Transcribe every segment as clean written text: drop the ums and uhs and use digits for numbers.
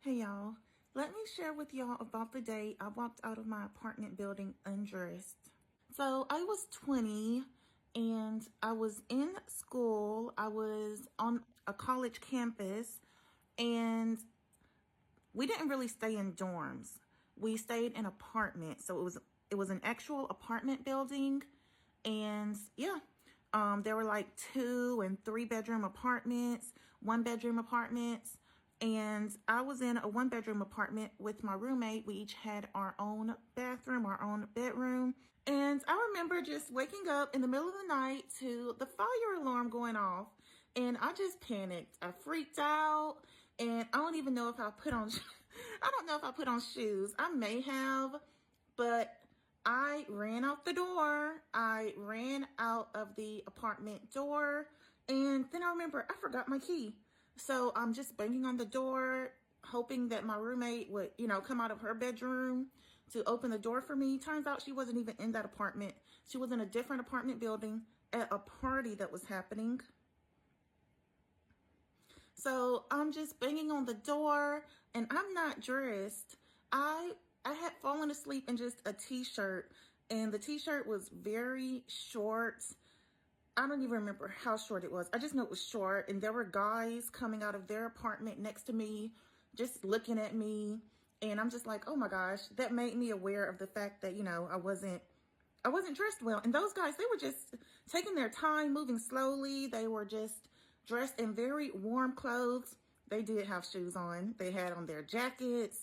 Hey y'all, let me share with y'all about the day I walked out of my apartment building undressed. So I was 20 and I was in school. I was on a college campus and we didn't really stay in dorms. We stayed in apartments. So it was an actual apartment building and yeah. There were like 2 and 3 bedroom apartments, 1 bedroom apartments. And I was in a 1 bedroom apartment with my roommate. We each had our own bathroom, our own bedroom. And I remember just waking up in the middle of the night to the fire alarm going off. And I just panicked. I freaked out. And I don't even know if I put on, I don't know if I put on shoes. I may have, but I ran out the door. I ran out of the apartment door. And then I remember I forgot my key. So I'm just banging on the door, hoping that my roommate would, come out of her bedroom to open the door for me. Turns out she wasn't even in that apartment. She was in a different apartment building at a party that was happening. So I'm just banging on the door and I'm not dressed. I had fallen asleep in just a t-shirt, and the t-shirt was very short. I don't even remember how short it was. I just know it was short, and there were guys coming out of their apartment next to me, just looking at me. And I'm just like, oh my gosh, that made me aware of the fact that, I wasn't dressed well. And those guys, they were just taking their time, moving slowly. They were just dressed in very warm clothes. They did have shoes on. They had on their jackets.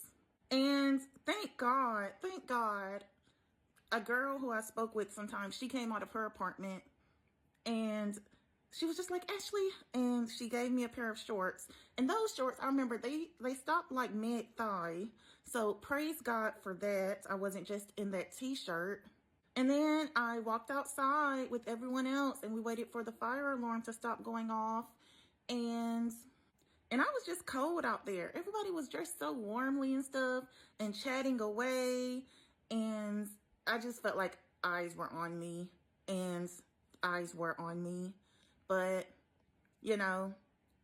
And thank God, a girl who I spoke with sometimes, she came out of her apartment and she was just like, Ashley, and she gave me a pair of shorts. And those shorts, I remember they stopped like mid-thigh. So praise God for that. I wasn't just in that t-shirt. And then I walked outside with everyone else and we waited for the fire alarm to stop going off. And I was just cold out there. Everybody was dressed so warmly and stuff and chatting away. And I just felt like eyes were on me and eyes were on me. But,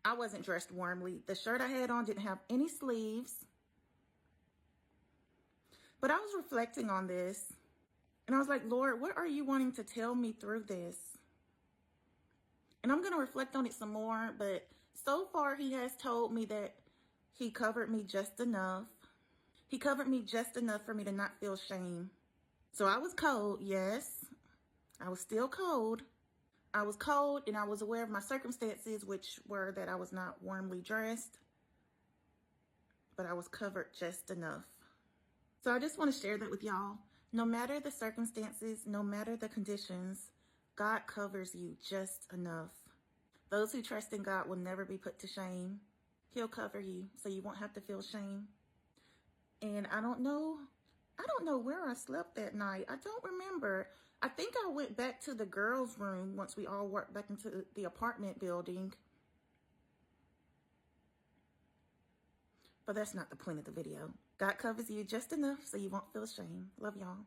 I wasn't dressed warmly. The shirt I had on didn't have any sleeves. But I was reflecting on this. And I was like, Lord, what are you wanting to tell me through this? And I'm going to reflect on it some more. But so far, he has told me that he covered me just enough. He covered me just enough for me to not feel shame. So I was cold, yes. I was still cold. I was cold and I was aware of my circumstances, which were that I was not warmly dressed. But I was covered just enough. So I just want to share that with y'all. No matter the circumstances, no matter the conditions, God covers you just enough. Those who trust in God will never be put to shame. He'll cover you so you won't have to feel shame. And I don't know where I slept that night. I don't remember. I think I went back to the girls' room once we all walked back into the apartment building. But that's not the point of the video. God covers you just enough so you won't feel shame. Love y'all.